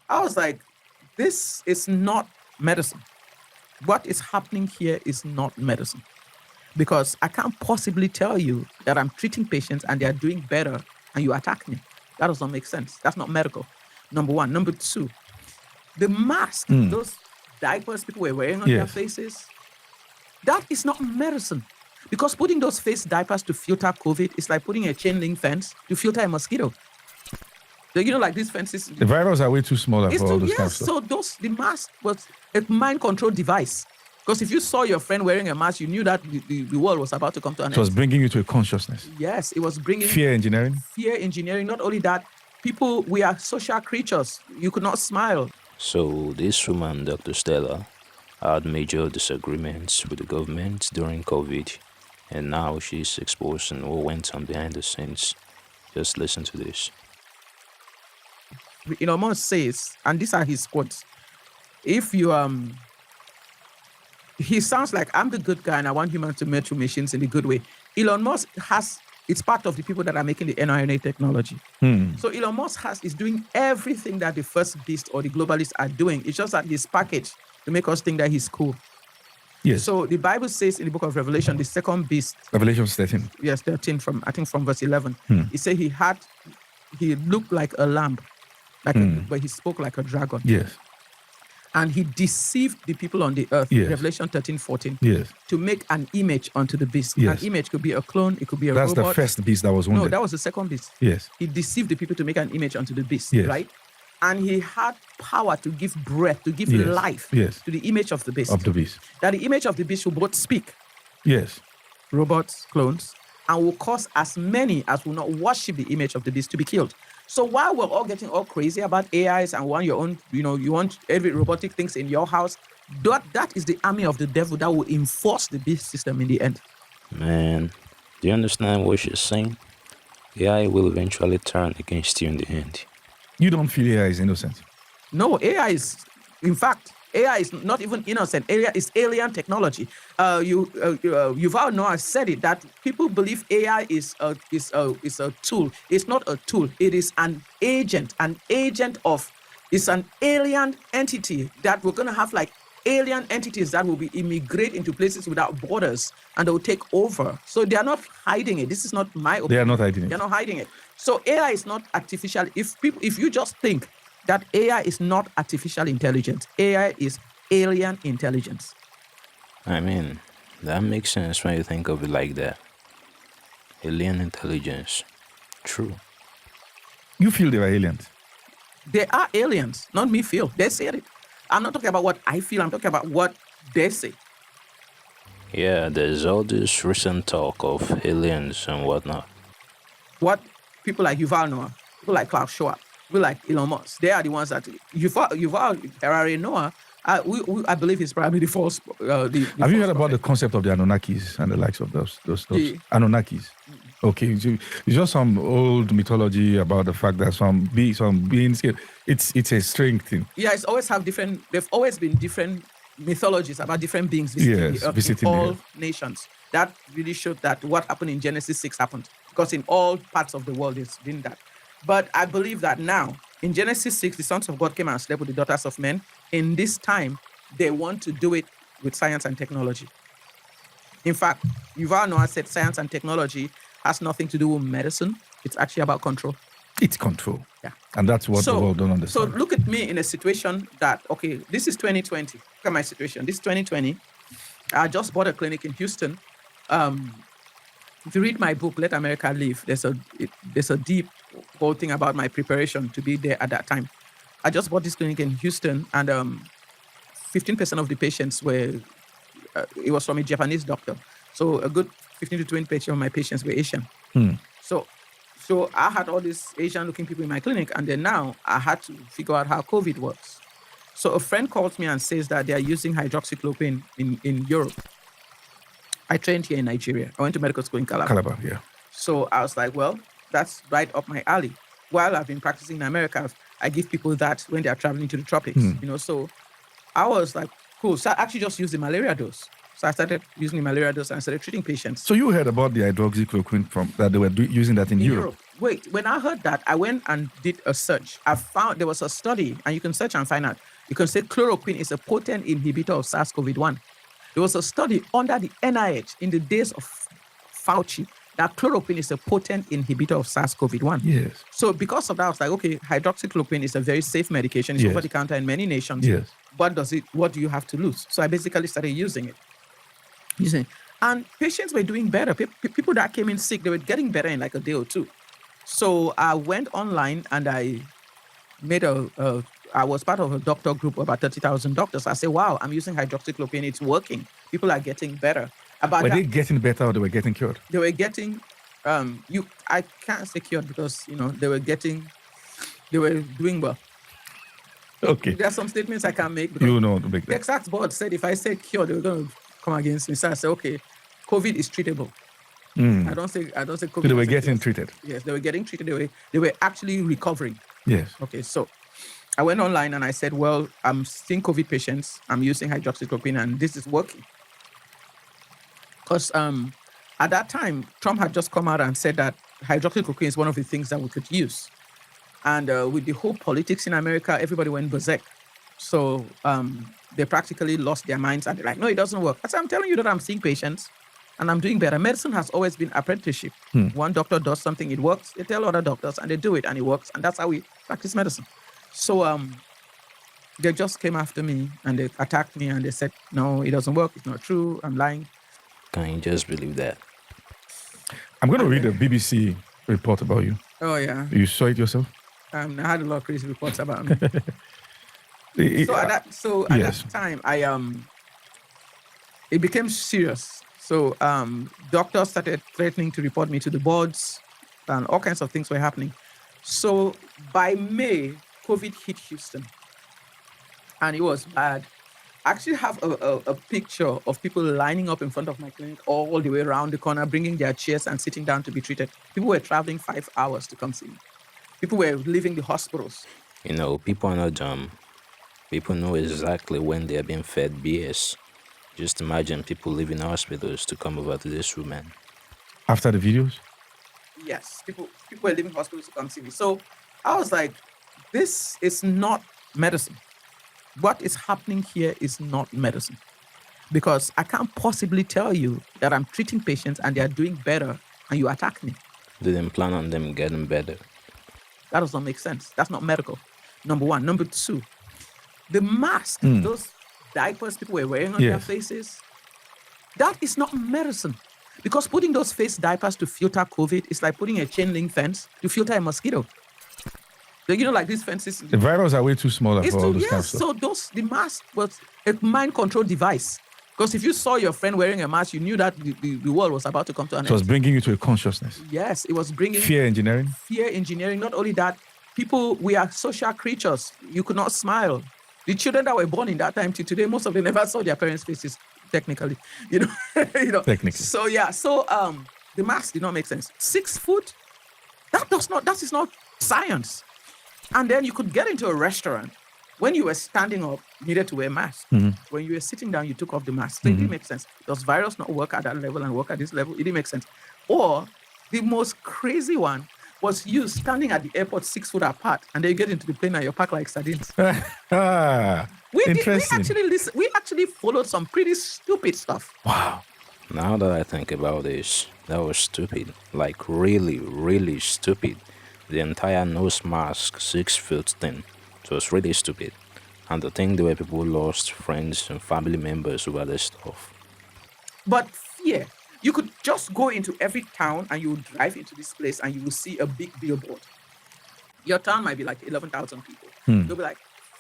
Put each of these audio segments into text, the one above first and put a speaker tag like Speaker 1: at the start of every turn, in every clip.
Speaker 1: I was like, this is not medicine. What is happening here is not medicine. Because I can't possibly tell you that I'm treating patients and they're doing better and you attack me. That does not make sense. That's not medical. Number one. Number two, the mask, those diapers people were wearing on their faces, that is not medicine. Because putting those face diapers to filter COVID is like putting a chain link fence to filter a mosquito. So, like these fences.
Speaker 2: The viruses are way too smaller for all those kind of stuff.
Speaker 1: So the mask was a mind control device. Because if you saw your friend wearing a mask, you knew that the world was about to come to an end.
Speaker 2: So it was bringing you to a consciousness.
Speaker 1: Yes, it was bringing
Speaker 2: fear engineering.
Speaker 1: Fear engineering. Not only that, people, we are social creatures. You could not smile.
Speaker 3: So this woman, Dr. Stella, had major disagreements with the government during COVID, and now she's exposing what went on behind the scenes. Just listen to this.
Speaker 1: Elon Musk says, and these are his quotes, if you he sounds like, I'm the good guy and I want humans to merge through machines in a good way. Elon Musk it's part of the people that are making the mRNA technology. So Elon Musk is doing everything that the first beast or the globalists are doing. It's just that he's packaged to make us think that he's cool.
Speaker 2: Yes.
Speaker 1: So the Bible says in the book of Revelation, the second beast.
Speaker 2: Revelation 13.
Speaker 1: Yes, 13 from verse 11. It said he looked like a lamb, but he spoke like a dragon.
Speaker 2: Yes.
Speaker 1: And he deceived the people on the earth,
Speaker 2: yes.
Speaker 1: Revelation 13:14,
Speaker 2: yes.
Speaker 1: to make an image unto the beast.
Speaker 2: Yes.
Speaker 1: An image could be a clone, it could be a
Speaker 2: robot. That's the first beast that was wounded.
Speaker 1: No, that was the second beast.
Speaker 2: Yes.
Speaker 1: He deceived the people to make an image unto the beast,
Speaker 2: yes.
Speaker 1: right? And he had power to give breath, to give
Speaker 2: yes.
Speaker 1: life
Speaker 2: yes.
Speaker 1: to the image of the beast.
Speaker 2: Of the beast.
Speaker 1: That the image of the beast will both speak.
Speaker 2: Yes.
Speaker 1: Robots, clones, and will cause as many as will not worship the image of the beast to be killed. So while we're all getting all crazy about AIs and want your own, you want every robotic things in your house, that is the army of the devil that will enforce the beast system in the end.
Speaker 3: Man, do you understand what she's saying? AI will eventually turn against you in the end.
Speaker 2: You don't feel AI is innocent?
Speaker 1: No, AI is not even innocent. AI is alien technology. Yuval Noah said it, that people believe AI is a tool. It's not a tool. It is an agent. It's an alien entity that we're going to have like alien entities that will immigrate into places without borders and they will take over. So they are not hiding it. This is not my opinion.
Speaker 2: They are not hiding it.
Speaker 1: They're not hiding it. So AI is not artificial. If you just think that AI is not artificial intelligence, AI is alien intelligence.
Speaker 3: I mean, that makes sense when you think of it like that. Alien intelligence. True.
Speaker 2: You feel they are aliens?
Speaker 1: They are aliens, not me feel. They say it. I'm not talking about what I feel. I'm talking about what they say.
Speaker 3: Yeah, there's all this recent talk of aliens and whatnot.
Speaker 1: What people like Yuval Noah, people like Klaus Schwab, people like Elon Musk, they are the ones that Yuval Harari Noah. I believe he's probably the false.
Speaker 2: Have you heard about the concept of the Anunnakis and the likes of those Anunnakis? Okay, it's just some old mythology about the fact that some beings. It's a strange thing.
Speaker 1: Yeah, it's always have different. There've always been different mythologies about different beings visiting all nations. That really showed that what happened in Genesis 6 happened, because in all parts of the world it's been that. But I believe that now, in Genesis 6, the sons of God came and slept with the daughters of men. In this time, they want to do it with science and technology. In fact, Yuval Noah said science and technology has nothing to do with medicine. It's actually about control.
Speaker 2: It's control.
Speaker 1: Yeah.
Speaker 2: And that's what the world don't understand.
Speaker 1: So look at me in a situation that, okay, this is 2020. Look at my situation. This is 2020. I just bought a clinic in Houston. If you read my book, Let America Live, there's a deep whole thing about my preparation to be there at that time. I just bought this clinic in Houston, and 15% of the patients it was from a Japanese doctor. So a good 15 to 20% of my patients were Asian. So I had all these Asian-looking people in my clinic, and then now I had to figure out how COVID works. So a friend calls me and says that they are using hydroxychloroquine in Europe. I trained here in Nigeria. I went to medical school in Calabar.
Speaker 2: Yeah.
Speaker 1: So I was like, well, that's right up my alley. While I've been practicing in America, I give people that when they are traveling to the tropics, So I was like, cool. So I actually just used the malaria dose. So I started using the malaria dose and I started treating patients.
Speaker 2: So you heard about the hydroxychloroquine that they were using that in Europe?
Speaker 1: wait, when I heard that, I went and did a search. I found there was a study, and you can search and find out. You can say chloroquine is a potent inhibitor of SARS-CoV-1. There was a study under the NIH in the days of Fauci that chloroquine is a potent inhibitor of SARS-CoV-1.
Speaker 2: Yes.
Speaker 1: So because of that, I was like, okay, hydroxychloroquine is a very safe medication. It's
Speaker 2: Yes.
Speaker 1: over the counter in many nations.
Speaker 2: Yes.
Speaker 1: What do you have to lose? So I basically started using it. And patients were doing better. People that came in sick, they were getting better in like a day or two. So I went online and I made I was part of a doctor group of about 30,000 doctors. I said, wow, I'm using hydroxychloroquine. It's working. People are getting better.
Speaker 2: Were they getting better or they were getting cured?
Speaker 1: They were getting, I can't say cured because, they were doing well.
Speaker 2: Okay.
Speaker 1: There are some statements I can't make.
Speaker 2: You know to make
Speaker 1: The
Speaker 2: that.
Speaker 1: exact board said if I said cured, they were going to come against me. So I said, okay, COVID is treatable. I don't say COVID.
Speaker 2: So they were
Speaker 1: is
Speaker 2: getting
Speaker 1: treatable.
Speaker 2: treated.
Speaker 1: Yes, they were getting treated. They were actually recovering.
Speaker 2: Yes.
Speaker 1: Okay, so I went online and I said, well, I'm seeing COVID patients. I'm using hydroxychloroquine and this is working. Because at that time, Trump had just come out and said that hydroxychloroquine is one of the things that we could use. And with the whole politics in America, everybody went berserk. So they practically lost their minds and they're like, no, it doesn't work. I said, I'm telling you that I'm seeing patients and I'm doing better. Medicine has always been apprenticeship. One doctor does something, it works. They tell other doctors and they do it and it works. And that's how we practice medicine. So they just came after me and they attacked me and they said, no, it doesn't work. It's not true. I'm lying.
Speaker 3: Can you just believe that?
Speaker 2: I'm going to read a BBC report about you.
Speaker 1: Oh, yeah.
Speaker 2: You saw it yourself?
Speaker 1: I had a lot of crazy reports about me. So at
Speaker 2: Yes.
Speaker 1: that time, it became serious. So doctors started threatening to report me to the boards and all kinds of things were happening. So by May, COVID hit Houston and it was bad. I actually have a picture of people lining up in front of my clinic all the way around the corner, bringing their chairs and sitting down to be treated. People were traveling 5 hours to come see me. People were leaving the hospitals.
Speaker 3: People are not dumb. People know exactly when they are being fed BS. Just imagine people leaving hospitals to come over to this woman.
Speaker 2: After the videos?
Speaker 1: Yes, people were leaving hospitals to come see me. So I was like, this is not medicine. What is happening here is not medicine. Because I can't possibly tell you that I'm treating patients and they are doing better and you attack me.
Speaker 3: Didn't plan on them getting better.
Speaker 1: That does not make sense. That's not medical. Number one. Number two, the mask, those diapers people were wearing on their faces, that is not medicine. Because putting those face diapers to filter COVID is like putting a chain link fence to filter a mosquito. Like these fences.
Speaker 2: The virus are way too small for all this kind of stuff.
Speaker 1: So the mask was a mind control device. Because if you saw your friend wearing a mask, you knew that the world was about to come to an end.
Speaker 2: It was bringing you to a consciousness.
Speaker 1: Yes, it was bringing
Speaker 2: fear engineering.
Speaker 1: Fear engineering. Not only that, we are social creatures. You could not smile. The children that were born in that time to today, most of them never saw their parents' faces. Technically, Technically. So the mask did not make sense. 6 foot. That is not science. And then you could get into a restaurant. When you were standing up, you needed to wear a mask. When you were sitting down, you took off the mask. So it didn't make sense. Does virus not work at that level and work at this level? It didn't make sense. Or the most crazy one was you standing at the airport 6 foot apart, and then you get into the plane and you're packed like sardines.
Speaker 2: Interesting.
Speaker 1: We actually followed some pretty stupid stuff.
Speaker 2: Wow.
Speaker 3: Now that I think about this, that was stupid. Like really, really stupid. The entire nose mask, 6 foot thing. It was really stupid. And the thing, there were people who lost friends and family members over this stuff.
Speaker 1: But fear. You could just go into every town and you would drive into this place and you will see a big billboard. Your town might be like 11,000 people. They'll be like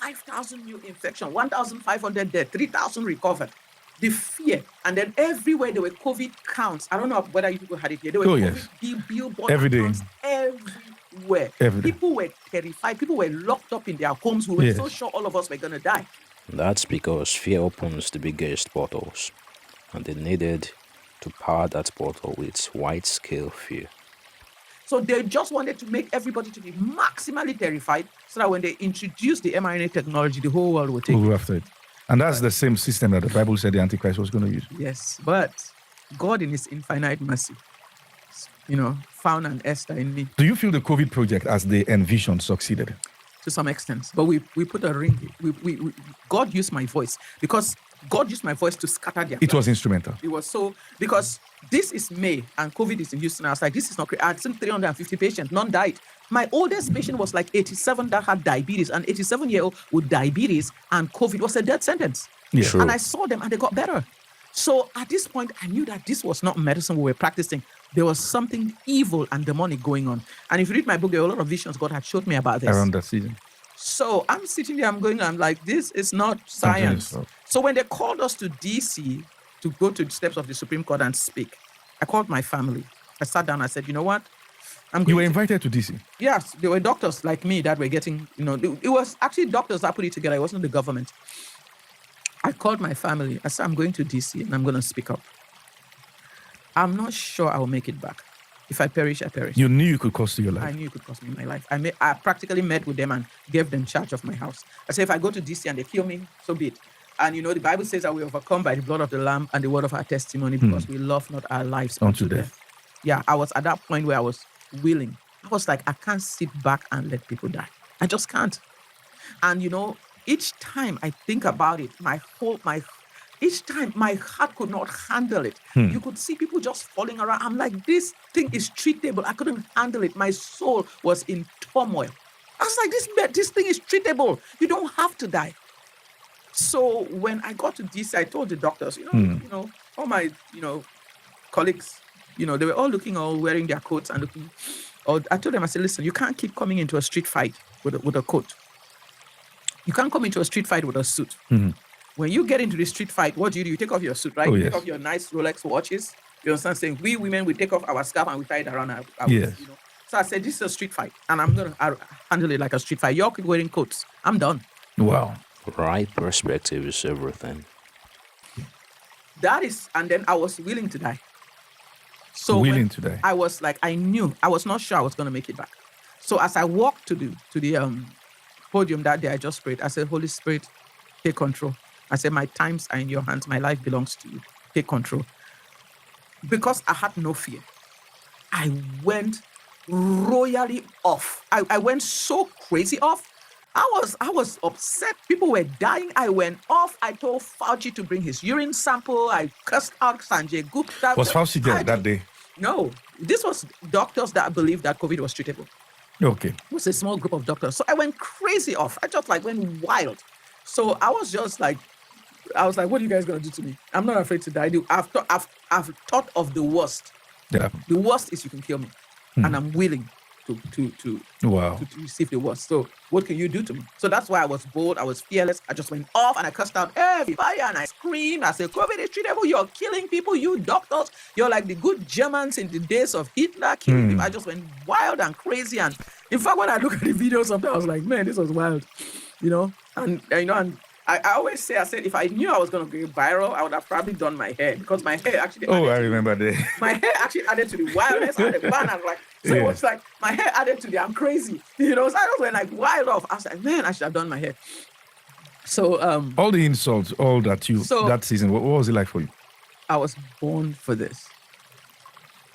Speaker 1: 5,000 new infection, 1,500 dead, 3,000 recovered. The fear. And then everywhere there were COVID counts. I don't know whether you people had it here. There were COVID billboard
Speaker 2: every day.
Speaker 1: counts everywhere.
Speaker 2: Every day.
Speaker 1: People were terrified. People were locked up in their homes. We were so sure all of us were going to die.
Speaker 3: That's because fear opens the biggest portals. And they needed to power that portal with wide-scale fear.
Speaker 1: So they just wanted to make everybody to be maximally terrified so that when they introduce the mRNA technology, the whole world will take it.
Speaker 2: After it. And that's the same system that the Bible said the Antichrist was going to use.
Speaker 1: Yes, but God in his infinite mercy, found an Esther in me.
Speaker 2: Do you feel the COVID project as they envisioned succeeded?
Speaker 1: To some extent, but we put a ring. God used my voice because God used my voice to scatter their.
Speaker 2: It was instrumental.
Speaker 1: It was so because this is May and COVID is in Houston. I was like, this is not great. I had seen 350 patients, none died. My oldest patient was like 87 that had diabetes, an 87-year-old with diabetes and COVID was a death sentence.
Speaker 2: Yeah.
Speaker 1: And I saw them and they got better. So at this point, I knew that this was not medicine we were practicing. There was something evil and demonic going on. And if you read my book, there are a lot of visions God had showed me about this.
Speaker 2: Around that season.
Speaker 1: So I'm sitting there, I'm like, this is not science. So when they called us to DC to go to the steps of the Supreme Court and speak, I called my family. I sat down, I said, you know what?
Speaker 2: You were invited to DC?
Speaker 1: Yes, there were doctors like me that were getting, it was actually doctors that put it together. It wasn't the government. I called my family. I said, I'm going to DC and I'm going to speak up. I'm not sure I will make it back. If I perish, I perish.
Speaker 2: You knew you could cost your life.
Speaker 1: I knew it could cost me my life. I practically met with them and gave them charge of my house. I said, if I go to DC and they kill me, so be it. And the Bible says that we overcome by the blood of the Lamb and the word of our testimony because we love not our lives unto death. Yeah, I was at that point where I was willing. I was like, I can't sit back and let people die. I just can't. And each time I think about it, each time my heart could not handle it. You could see people just falling around. I'm like, this thing is treatable. I couldn't handle it. My soul was in turmoil. I was like, this thing is treatable. You don't have to die. So when I got to DC, I told the doctors, all my, colleagues, they were all all wearing their coats and looking. I told them, I said, listen, you can't keep coming into a street fight with a coat. You can't come into a street fight with a suit. When you get into the street fight, what do? You take off your suit, right? You take off your nice Rolex watches. You understand? Saying we women, we take off our scarf and we tie it around our waist, So I said, this is a street fight, and I'm going to handle it like a street fight. Y'all keep wearing coats. I'm done.
Speaker 2: Wow.
Speaker 3: Right perspective is everything.
Speaker 1: That is, and then I was willing to die. So
Speaker 2: willing to die.
Speaker 1: I was like, I knew, I was not sure I was going to make it back. So as I walked to the podium that day, I just prayed. I said, Holy Spirit, take control. I said, my times are in your hands. My life belongs to you. Take control. Because I had no fear, I went royally off. I went so crazy off. I was upset. People were dying. I went off. I told Fauci to bring his urine sample. I cursed out Sanjay Gupta.
Speaker 2: Was Fauci there that day?
Speaker 1: No. This was doctors that believed that COVID was treatable.
Speaker 2: Okay.
Speaker 1: It was a small group of doctors. So I went crazy off. I just went wild. So I was just like, what are you guys going to do to me? I'm not afraid to die. I've thought of the worst.
Speaker 2: Yeah.
Speaker 1: The worst is you can kill me. And I'm willing to receive the worst. So what can you do to me? So that's why I was bold. I was fearless. I just went off and I cussed out everybody and I screamed. I said, COVID is treatable. You're killing people. You doctors. You're like the good Germans in the days of Hitler killing people. I just went wild and crazy. And in fact, when I look at the video sometimes, I was like, man, this was wild. And I always say, if I knew I was going to go viral, I would have probably done my hair because my hair actually.
Speaker 2: I remember that.
Speaker 1: My hair actually added to the wildness and the fun. And it was like my hair added to the I'm crazy. So I just went wild off. I was like, man, I should have done my hair. So
Speaker 2: all the insults, all that that season, what was it like for you?
Speaker 1: I was born for this.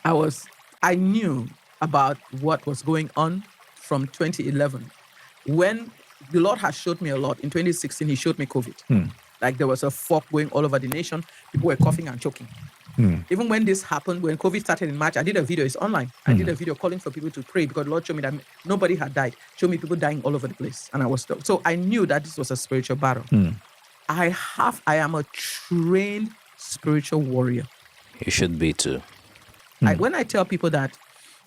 Speaker 1: I knew about what was going on from 2011 when the Lord has showed me a lot. In 2016, he showed me COVID. Like there was a fog going all over the nation. People were coughing and choking. Even when this happened, when COVID started in March, I did a video. It's online. I did a video calling for people to pray because the Lord showed me that nobody had died. Showed me people dying all over the place. And I was stuck. So I knew that this was a spiritual battle. I am a trained spiritual warrior.
Speaker 3: You should be too.
Speaker 1: When I tell people that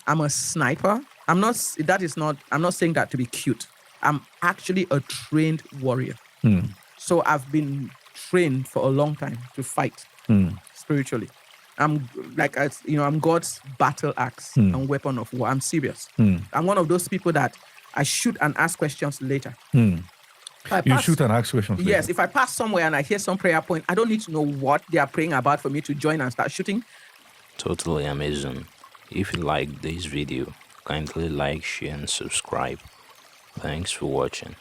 Speaker 1: I'm a sniper, I'm not saying that to be cute. I'm actually a trained warrior. So I've been trained for a long time to fight spiritually. I'm I'm God's battle axe and weapon of war. I'm serious. I'm one of those people that I shoot and ask questions later.
Speaker 2: You shoot and ask questions later?
Speaker 1: Yes. If I pass somewhere and I hear some prayer point, I don't need to know what they are praying about for me to join and start shooting.
Speaker 3: Totally amazing. If you like this video, kindly like, share, and subscribe. Thanks for watching.